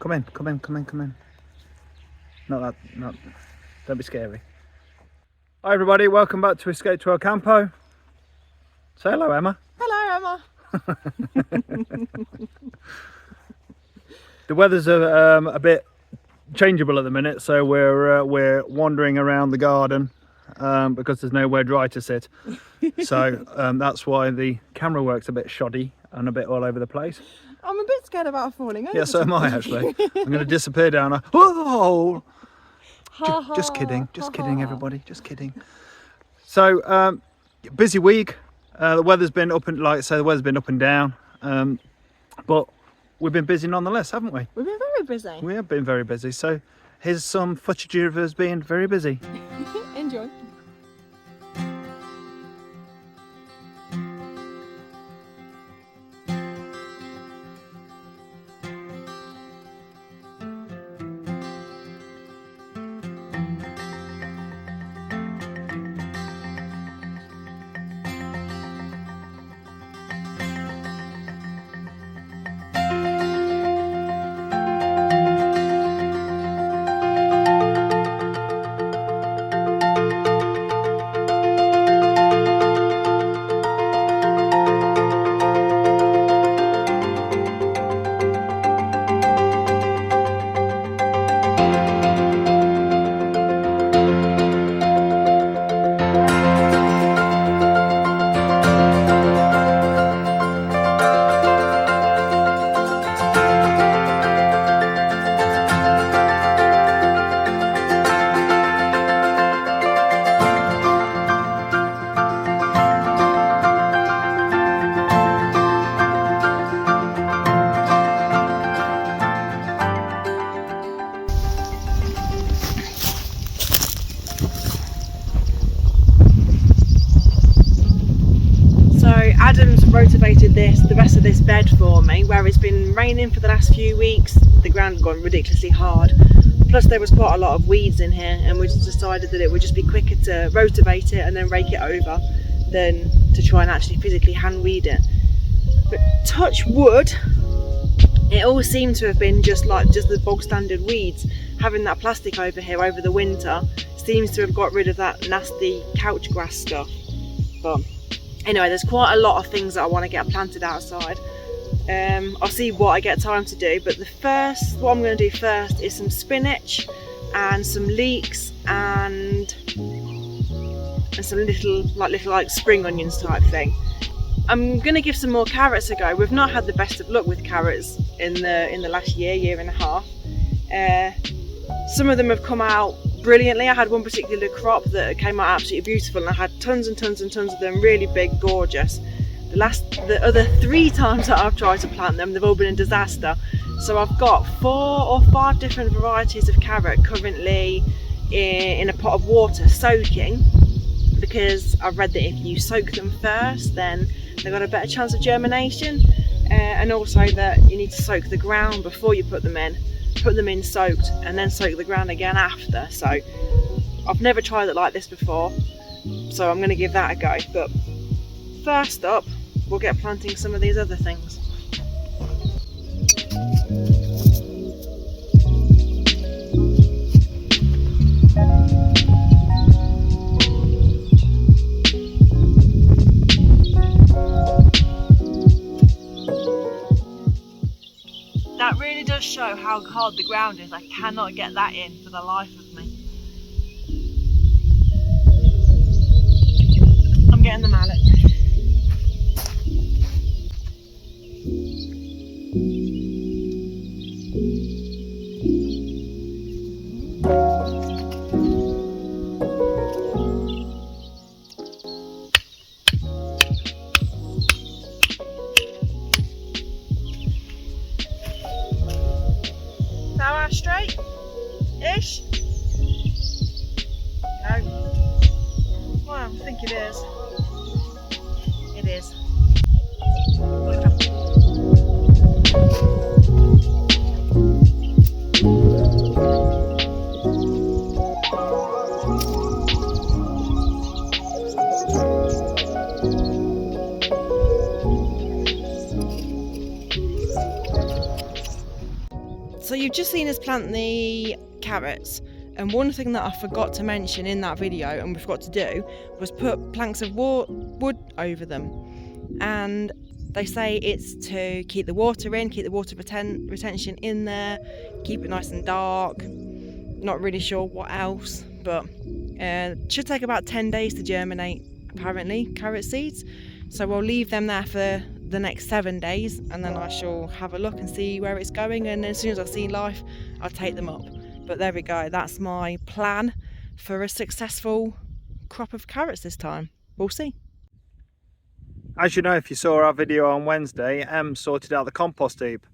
Come in. Not. Don't be scary. Hi everybody, welcome back to Escape to El Campo. Say hello, Emma. Hello, Emma. The weather's a bit changeable at the minute, so we're wandering around the garden because there's nowhere dry to sit. So that's why the camera work's a bit shoddy and a bit all over the place. I'm a bit scared about falling over. Yeah, so am I actually. I'm going to disappear down a hole. Just kidding, everybody, just kidding. So busy week. The weather's been up and the weather's been up and down, but we've been busy nonetheless, haven't we? We've been very busy. We have been very busy. So here's some footage of us being very busy. Enjoy. Adam's rotivated the rest of this bed for me, where it's been raining for the last few weeks. The ground had gone ridiculously hard, plus there was quite a lot of weeds in here, and we just decided that it would just be quicker to rotivate it and then rake it over than to try and actually physically hand weed it. But touch wood, it all seemed to have been just the bog standard weeds. Having that plastic over here over the winter seems to have got rid of that nasty couch grass stuff. But anyway, there's quite a lot of things that I want to get planted outside. I'll see what I get time to do, but what I'm going to do first is some spinach and some leeks and some little spring onions type thing. I'm going to give some more carrots a go. We've not had the best of luck with carrots in the last year and a half. Some of them have come out brilliantly. I had one particular crop that came out absolutely beautiful, and I had tons and tons and tons of them, really big, gorgeous. The other 3 times that I've tried to plant them, they've all been a disaster. So I've got 4 or 5 different varieties of carrot currently in a pot of water soaking, because I've read that if you soak them first, then they've got a better chance of germination, and also that you need to soak the ground before you put them in soaked, and then soak the ground again after. So I've never tried it like this before, so I'm going to give that a go. But first up, we'll get planting some of these other things. That really does show how hard the ground is. I cannot get that in for the life of me. I'm getting the mallet. Straight-ish? No. Well, I think it is. It is. you've just seen us plant the carrots, and one thing that I forgot to mention in that video and we forgot to do was put planks of wood over them. And they say it's to keep the water in, keep the water retention in there, keep it nice and dark. Not really sure what else, but it should take about 10 days to germinate, apparently, carrot seeds. So we'll leave them there for the next 7 days, and then I shall have a look and see where it's going, and as soon as I see life, I'll take them up. But there we go, that's my plan for a successful crop of carrots this time. We'll see. As you know, if you saw our video on Wednesday, Em sorted out the compost heap.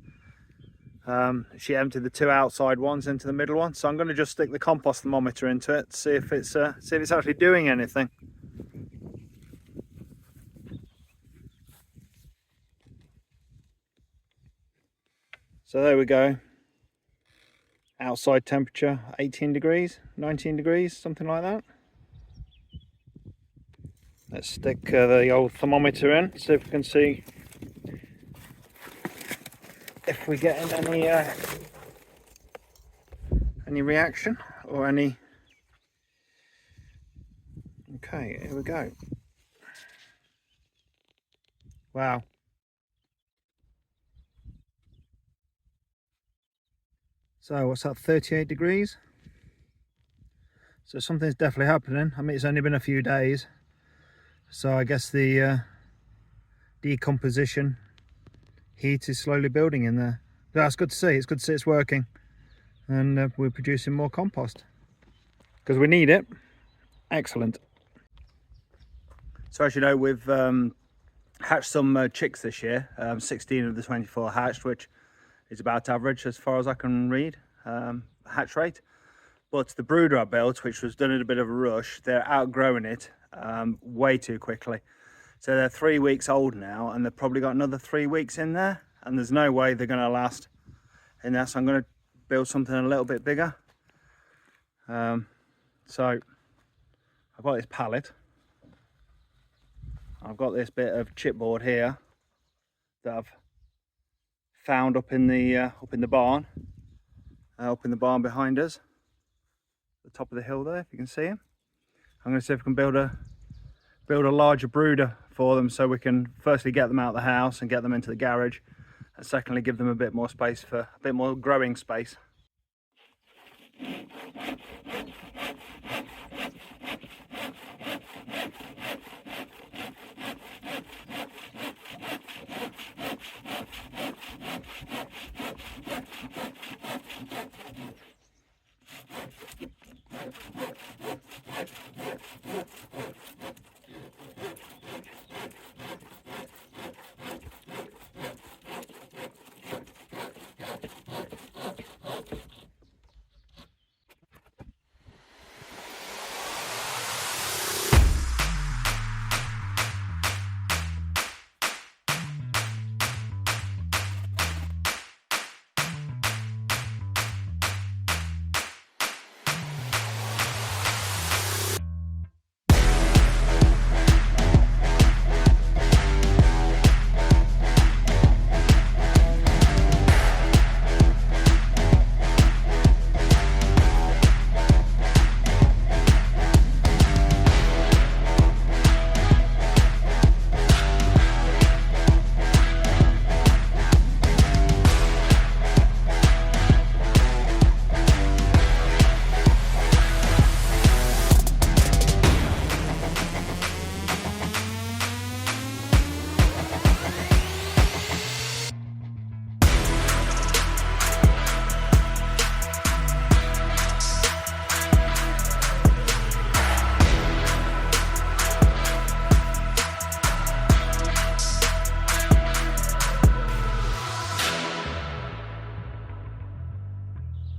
She emptied the 2 outside ones into the middle one, so I'm going to just stick the compost thermometer into it, see if it's actually doing anything. So there we go. Outside temperature 18 degrees, 19 degrees, something like that. Let's stick the old thermometer in, see if we can see if we get any reaction or any. Okay, here we go. Wow. So what's that, 38 degrees? So something's definitely happening. I mean, it's only been a few days, so I guess the decomposition heat is slowly building in there. But that's good to see. It's good to see it's working, and we're producing more compost because we need it. Excellent. So as you know, we've hatched some chicks this year. 16 of the 24 hatched, which is about average as far as I can read, hatch rate. But the brooder I built, which was done in a bit of a rush, they're outgrowing it way too quickly. So they're 3 weeks old now, and they've probably got another 3 weeks in there, and there's no way they're going to last in there. So I'm going to build something a little bit bigger. So I've got this pallet. I've got this bit of chipboard here that I've found up in the barn, behind us, the top of the hill there, if you can see him. I'm going to see if we can build a larger brooder for them, so we can firstly get them out of the house and get them into the garage, and secondly give them a bit more space, for a bit more growing space.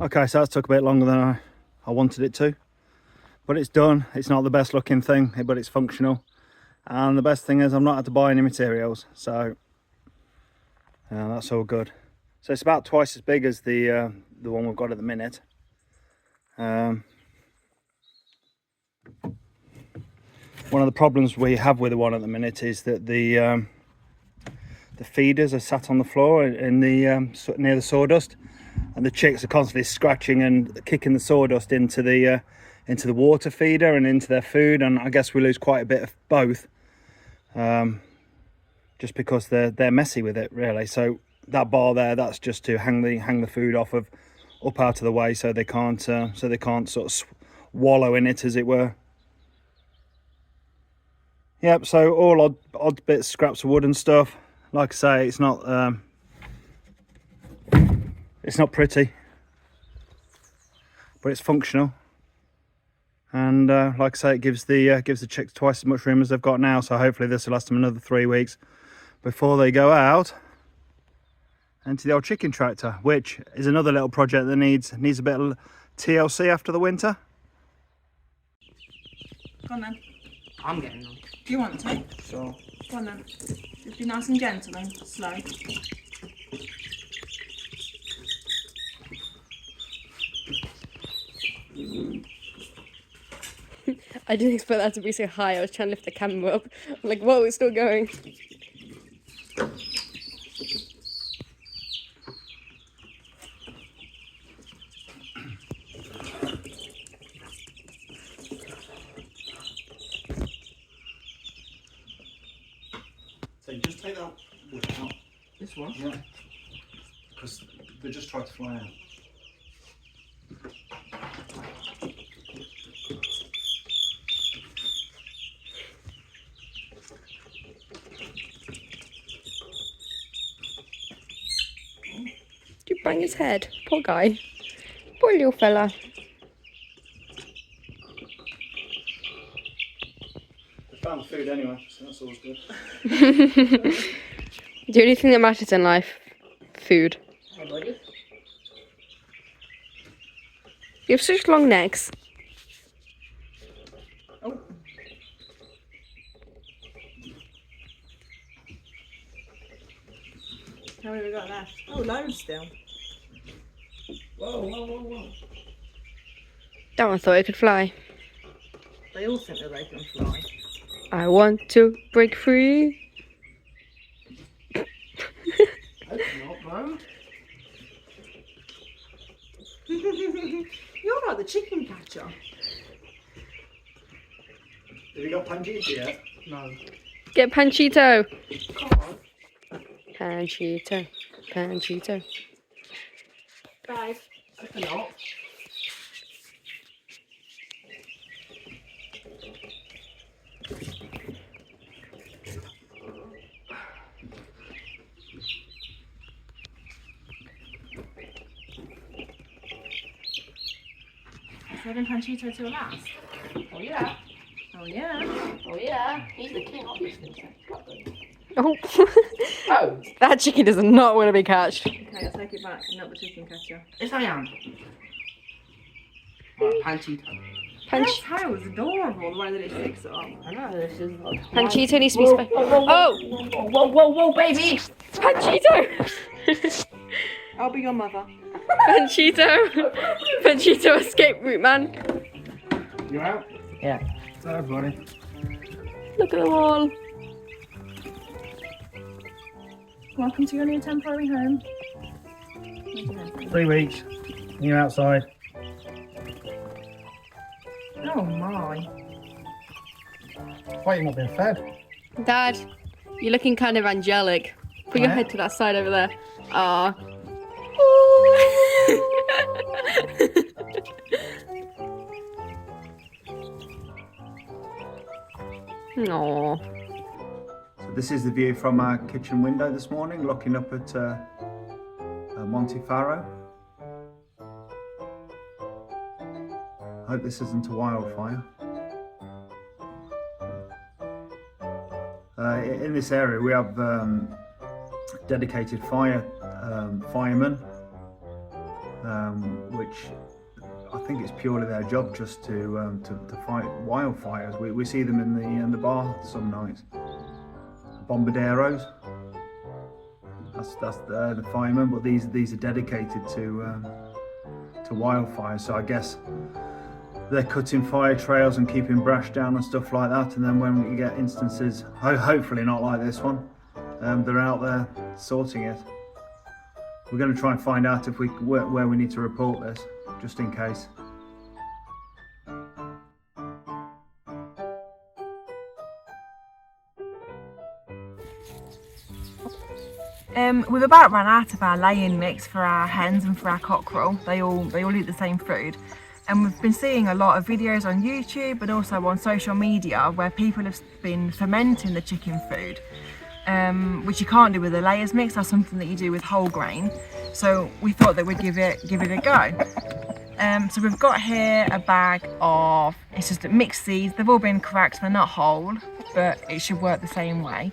Okay, so that took a bit longer than I wanted it to, but it's done. It's not the best looking thing, but it's functional, and the best thing is I've not had to buy any materials, so that's all good. So it's about twice as big as the one we've got at the minute. One of the problems we have with the one at the minute is that the feeders are sat on the floor in the near the sawdust, and the chicks are constantly scratching and kicking the sawdust into the water feeder and into their food, and I guess we lose quite a bit of both, just because they're messy with it really. So that bar there, that's just to hang the food off of up out of the way, so they can't sort of wallow in it, as it were. Yep, so all odd bits, scraps of wood and stuff. Like I say, it's not pretty, but it's functional. And like I say, it gives the chicks twice as much room as they've got now. So hopefully this will last them another 3 weeks before they go out into the old chicken tractor, which is another little project that needs a bit of TLC after the winter. Go on then. I'm getting them. Do you want to? Sure. Go on then. Just be nice and gentle and slow. I didn't expect that to be so high. I was trying to lift the camera up. I'm like, whoa, it's still going. So you just take that wood out. This one? Yeah. Because they just try to fly out. Did you bang his head? Poor guy. Poor little fella. They found food anyway, so that's always good. The only thing that matters in life, food. You have such long necks. Oh. How many have we got left? Oh, loads still. Whoa, whoa, whoa, whoa. That one thought it could fly. They all think that they can fly. I want to break free. Hope not, bro. You're like the chicken catcher. Have you got Panjita yet? No. Get Panchito. Come on. Panchito. Panchito. 5. Hope not. Saving Panchito till last. Oh yeah. Oh yeah. Oh yeah. He's the king, obviously. Oh. Oh. That chicken does not want to be catched. Okay, I'll take it back. I'm not the chicken catcher. Yes, I am. Right, Panchito. That tail is adorable, the way that it sticks up. I know this is. Panchito needs to be Oh! Whoa, whoa, whoa, baby! Panchito! I'll be your mother. Panchito! Panchito escape route, man. You out? Yeah. Hello, buddy. Look at the wall. Welcome to your new temporary home. 3 weeks. You outside. Oh my. Why you not being fed? Dad, you're looking kind of angelic. Put your Yeah? head to that side over there. Ah. Aww. So this is the view from our kitchen window this morning, looking up at Monte Faro. I hope this isn't a wildfire. In this area we have dedicated firemen, which I think it's purely their job just to fight wildfires. We see them in the bar some nights. Bombarderos. That's the firemen, but these are dedicated to wildfires. So I guess they're cutting fire trails and keeping brush down and stuff like that. And then when you get instances, hopefully not like this one, they're out there sorting it. We're going to try and find out if where we need to report this, just in case. We've about run out of our laying mix for our hens and for our cockerel. They all eat the same food, and we've been seeing a lot of videos on YouTube and also on social media where people have been fermenting the chicken food, which you can't do with a layers mix. That's something that you do with whole grain. So we thought that we'd give it a go. So we've got here a bag of, it's just mixed seeds. They've all been cracked, they're not whole, but it should work the same way.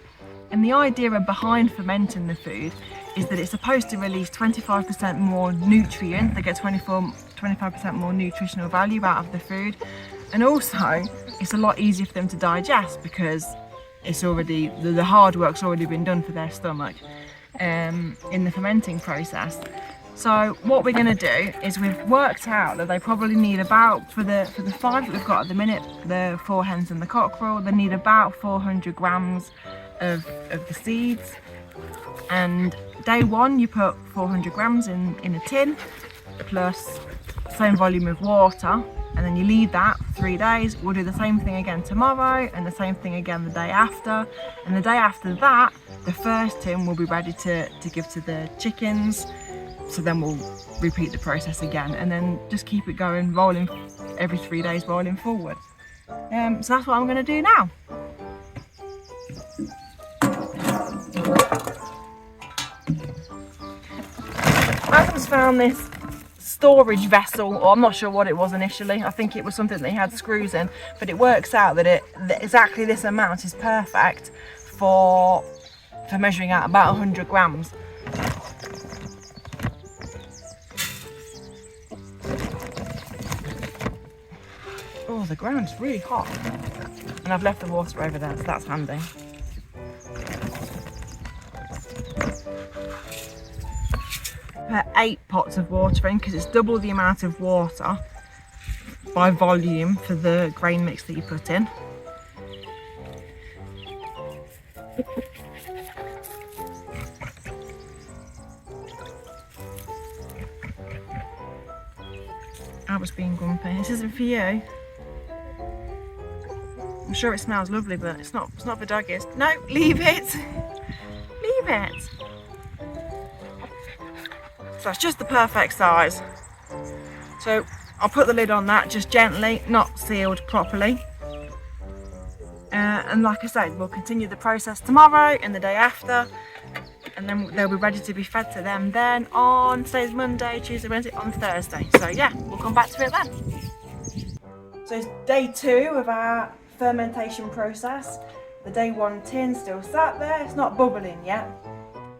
And the idea behind fermenting the food is that it's supposed to release 25% more nutrient. They get 25% more nutritional value out of the food. And also, it's a lot easier for them to digest because it's already, the hard work's already been done for their stomach in the fermenting process. So what we're going to do is we've worked out that they probably need about, for the 5 that we've got at the minute, the 4 hens and the cockerel, they need about 400 grams of the seeds. And day 1 you put 400 grams in a tin plus same volume of water, and then you leave that for 3 days. We'll do the same thing again tomorrow and the same thing again the day after, and the day after that the first tin will be ready to give to the chickens. So then we'll repeat the process again and then just keep it going, rolling every 3 days, rolling forward. So that's what I'm going to do now. Adam's found this storage vessel, or I'm not sure what it was initially. I think it was something that he had screws in, but it works out that exactly this amount is perfect for measuring out about 100 grams. Oh, the ground's really hot. And I've left the water over there, so that's handy. Put 8 pots of water in because it's double the amount of water by volume for the grain mix that you put in. I was being grumpy. This isn't for you. I'm sure it smells lovely, but it's not for doggies. No, leave it. Leave it. So that's just the perfect size. So I'll put the lid on that just gently, not sealed properly. And like I said, we'll continue the process tomorrow and the day after, and then they'll be ready to be fed to them then on, today's Monday, Tuesday, Wednesday, on Thursday. So yeah, we'll come back to it then. So it's day 2 of our fermentation process. The day 1 tin still sat there. It's not bubbling yet,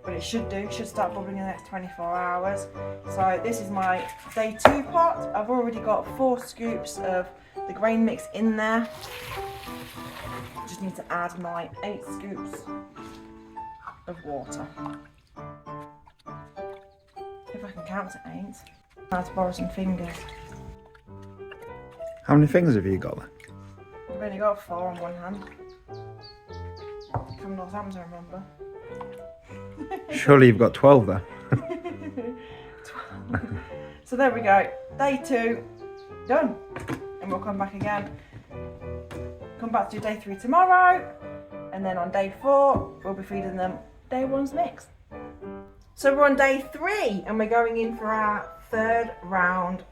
but it should do. It should start bubbling in the next 24 hours. So this is my day 2 pot. I've already got 4 scoops of the grain mix in there. Just need to add my 8 scoops of water. If I can count to 8. I have to borrow some fingers. How many fingers have you got there? I've only got 4 on one hand. From Northampton, remember? Surely you've got 12 there. So there we go. Day 2 done, and we'll come back again. Come back to do day 3 tomorrow, and then on day 4 we'll be feeding them day 1's mix. So we're on day 3 and we're going in for our 3rd round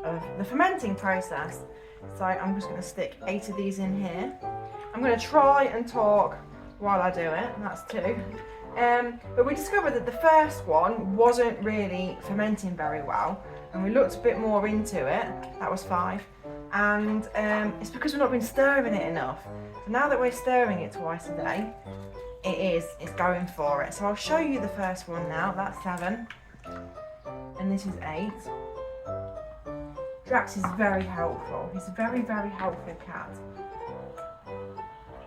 of the fermenting process. So I'm just going to stick 8 of these in here. I'm going to try and talk while I do it, and that's 2. But we discovered that the first one wasn't really fermenting very well, and we looked a bit more into it. That was 5. And it's because we've not been stirring it enough. So now that we're stirring it twice a day, it's going for it. So I'll show you the first one now. That's 7, and this is 8. Drax is very helpful. He's a very, very helpful cat.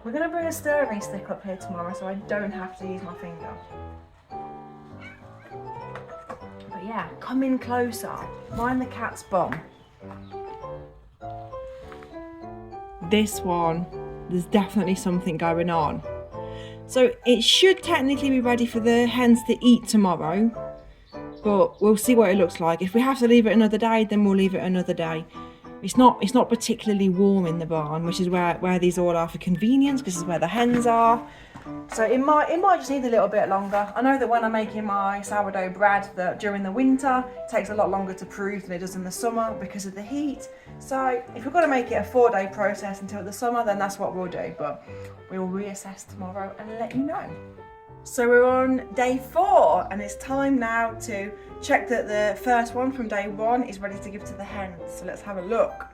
We're going to bring a stirring stick up here tomorrow so I don't have to use my finger. But yeah, come in closer. Mind the cat's bum. This one, there's definitely something going on. So it should technically be ready for the hens to eat tomorrow. but we'll see what it looks like. If we have to leave it another day, then we'll leave it another day. It's not particularly warm in the barn, which is where these all are for convenience, because this is where the hens are. So it might just need a little bit longer. I know that when I'm making my sourdough bread, that during the winter it takes a lot longer to proof than it does in the summer because of the heat. So if we're going to make it a 4-day process until the summer, then that's what we'll do. But we will reassess tomorrow and let you know. So we're on day 4, and it's time now to check that the first one from day 1 is ready to give to the hens. So let's have a look.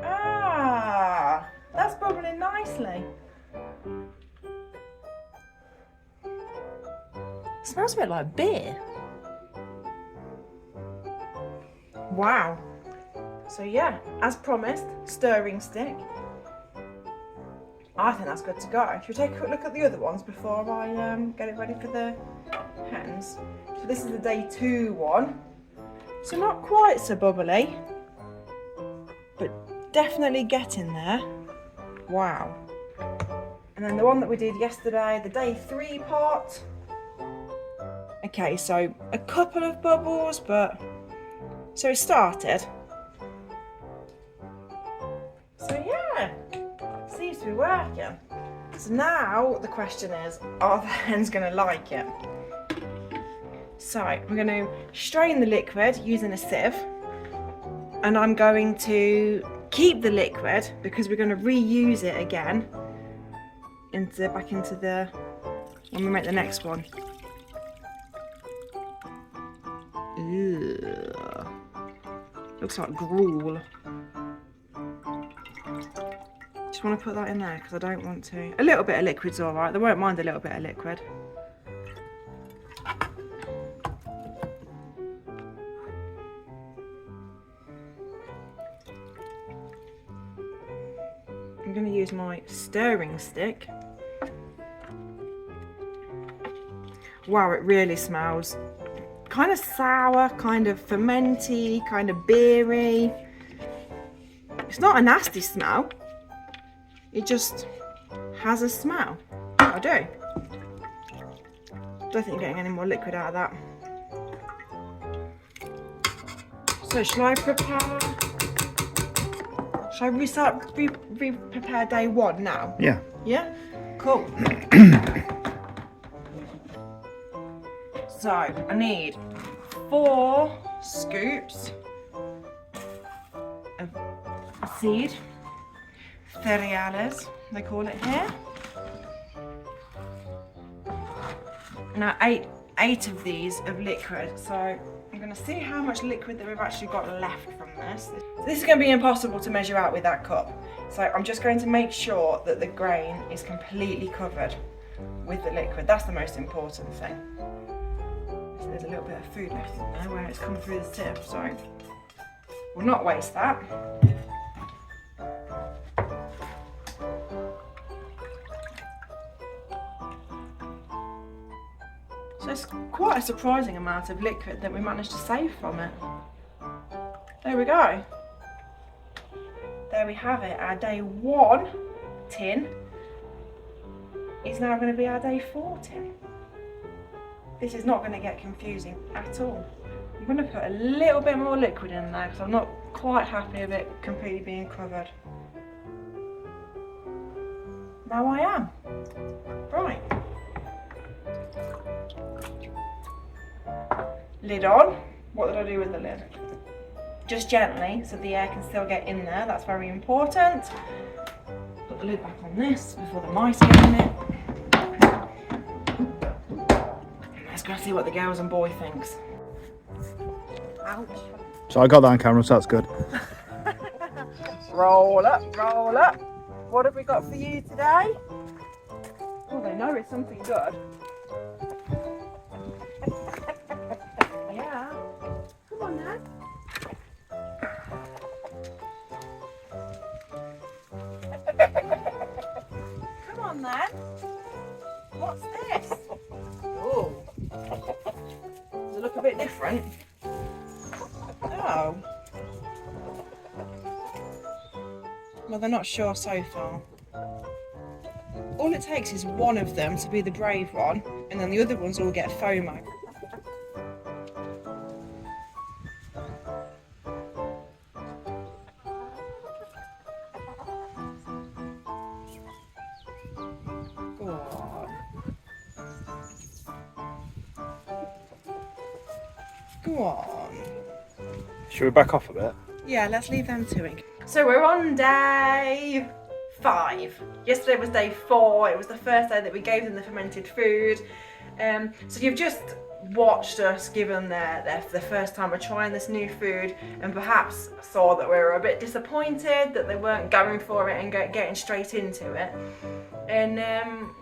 Ah, that's bubbling nicely. It smells a bit like beer. Wow. So yeah, as promised, stirring stick. I think that's good to go. Should we take a quick look at the other ones before I get it ready for the hens? So this is the day 2 one. So not quite so bubbly, but definitely getting there. Wow. And then the one that we did yesterday, the day 3 pot. Okay, so a couple of bubbles, but so it started. So yeah, seems to be working. So now the question is, are the hens going to like it? So I'm going to strain the liquid using a sieve, and I'm going to keep the liquid because we're going to reuse it again back into the when we make the next one. Ugh. Looks like gruel. Just want to put that in there because I don't want to. A little bit of liquid's alright. They won't mind a little bit of liquid. I'm going to use my stirring stick. Wow, it really smells kind of sour, kind of fermenty, kind of beery. It's not a nasty smell. It just has a smell. I do. Don't think you're getting any more liquid out of that. So shall I prepare? Shall I prepare day 1 now? Yeah. Yeah? Cool. So I need 4 scoops of seed, cereales, they call it here. Now 8 of these of liquid. So I'm going to see how much liquid that we've actually got left from this. This is going to be impossible to measure out with that cup. So I'm just going to make sure that the grain is completely covered with the liquid. That's the most important thing. There's a little bit of food left in there where it's come through the sieve, so we'll not waste that. So it's quite a surprising amount of liquid that we managed to save from it. There we go. There we have it. Our day 1 tin is now going to be our day 4 tin. This is not going to get confusing at all. I'm going to put a little bit more liquid in there because I'm not quite happy with it completely being covered. Now I am. Right. Lid on. What did I do with the lid? Just gently so the air can still get in there. That's very important. Put the lid back on this before the mice get in it. Let's go see what the girls and boy thinks. Ouch. So I got that on camera, so that's good. Roll up, roll up. What have we got for you today? Oh, they know it's something good. Yeah. Come on now. Come on then. What's this? Oh. Does it look a bit different? Oh. Well, they're not sure so far. All it takes is one of them to be the brave one, and then the other ones all get FOMO. Go on. Should we back off a bit? Yeah, let's leave them to it. So we're on day 5. Yesterday was day 4. It was the first day that we gave them the fermented food. So you've just watched us give them the first time of trying this new food, and perhaps saw that we were a bit disappointed that they weren't going for it and getting straight into it. And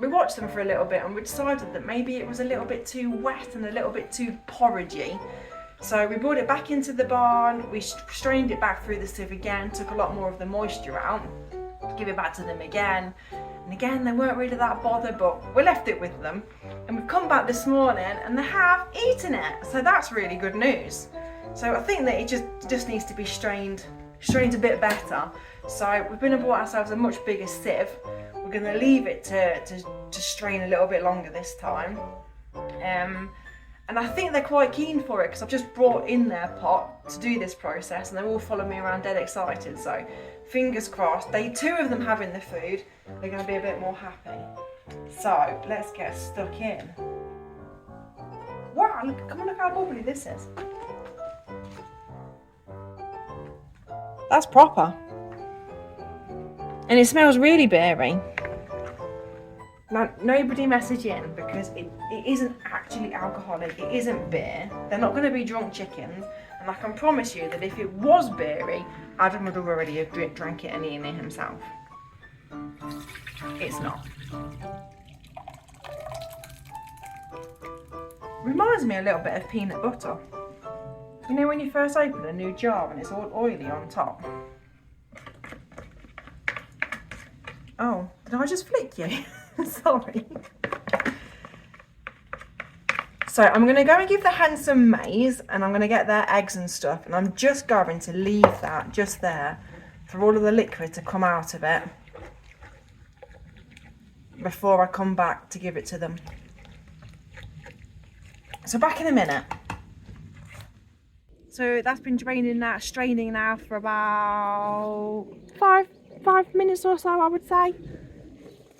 we watched them for a little bit, and we decided that maybe it was a little bit too wet and a little bit too porridgey. So we brought it back into the barn, we strained it back through the sieve again, took a lot more of the moisture out, give it back to them again. And again, they weren't really that bothered, but we left it with them. And we've come back this morning and they have eaten it. So that's really good news. So I think that it just needs to be strained a bit better. So we're going to bought ourselves a much bigger sieve. We're going to leave it to strain a little bit longer this time. And I think they're quite keen for it because I've just brought in their pot to do this process, and they're all following me around dead excited. So fingers crossed, day 2 of them having the food, they're going to be a bit more happy. So let's get stuck in. Wow, look how bubbly this is. That's proper. And it smells really beery. Now, nobody message in because it isn't actually alcoholic, it isn't beer. They're not going to be drunk chickens, and I can promise you that if it was beery, Adam would have already drank it and eaten it himself. It's not. Reminds me a little bit of peanut butter. You know when you first open a new jar and it's all oily on top? Oh, did I just flick you? Sorry. So I'm going to go and give the hens some maize, and I'm going to get their eggs and stuff, and I'm just going to leave that just there for all of the liquid to come out of it before I come back to give it to them. So back in a minute. So that's been straining now for about five minutes or so, I would say.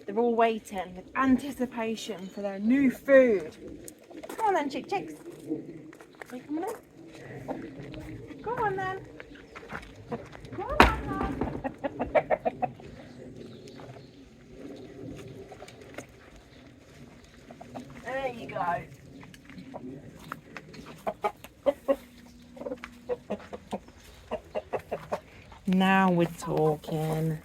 They're all waiting with anticipation for their new food. Come on then, chicks. Are you coming in? Go on then. Go on then. There you go. Now we're talking.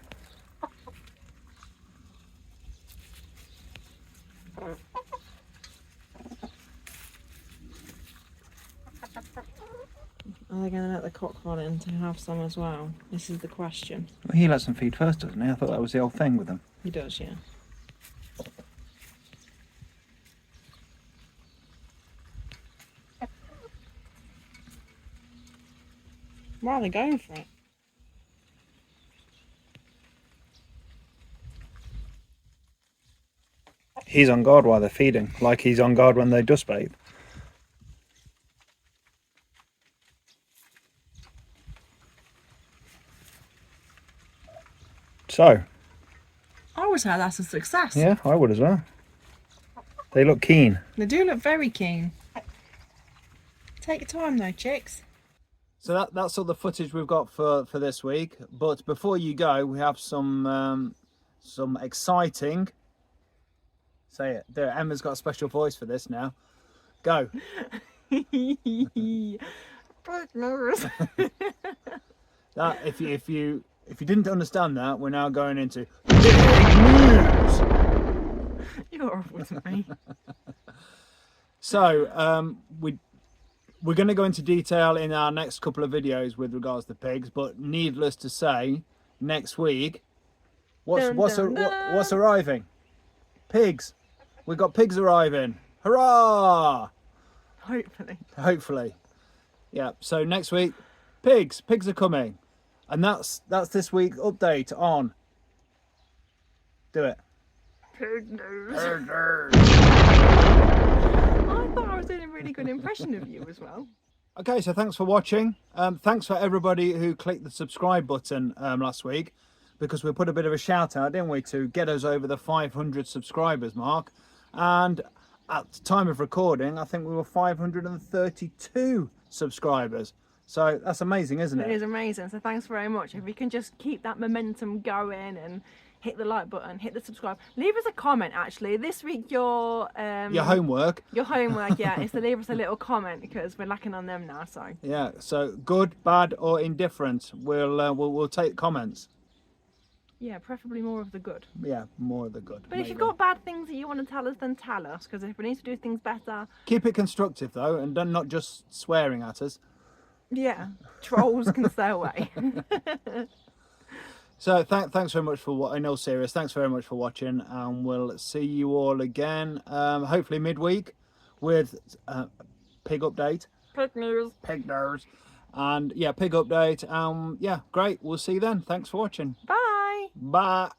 Are they going to let the cock run in to have some as well? This is the question. Well, he lets them feed first, doesn't he? I thought that was the old thing with them. He does, yeah. Why are they going for it? He's on guard while they're feeding, like he's on guard when they dust bathe. So, I would say that's a success. yeah, I would as well. They look keen. They do look very keen. Take your time though, chicks. So that's all the footage we've got for this week. But before you go, we have some exciting. Say it. There, Emma's got a special voice for this now. Go. That if you didn't understand that, we're now going into big news. You're awful to me. So we're going to go into detail in our next couple of videos with regards to pigs, but needless to say, next week, what's arriving? Pigs. We've got pigs arriving. Hurrah! Hopefully. Yeah. So next week, pigs are coming, and that's this week's update on. Do it. Pig news. Pig news. I thought I was doing a really good impression of you as well. Okay, so thanks for watching. Thanks for everybody who clicked the subscribe button last week, because we put a bit of a shout out, didn't we, to get us over the 500 subscribers mark. And at the time of recording, I think we were 532 subscribers. So that's amazing, isn't It it? is amazing. So thanks very much. If you can just keep that momentum going and hit the like button, hit the subscribe, leave us a comment. Actually, this week your homework. Your homework, yeah, is to leave us a little comment because we're lacking on them now. So Yeah. So good, bad, or indifferent, we'll take comments. yeah, preferably more of the good. Yeah, more of the good. But if you've maybe. got bad things that you want to tell us, then tell us. Because if we need to do things better, Keep it constructive though, and don't not just swearing at us. yeah, trolls can stay away. So thanks very much for in all serious. Thanks very much for watching, and we'll see you all again. Hopefully midweek with pig update. Pig news. Pig news. And yeah, pig update. Yeah, great. We'll see you then. Thanks for watching. Bye. Bye.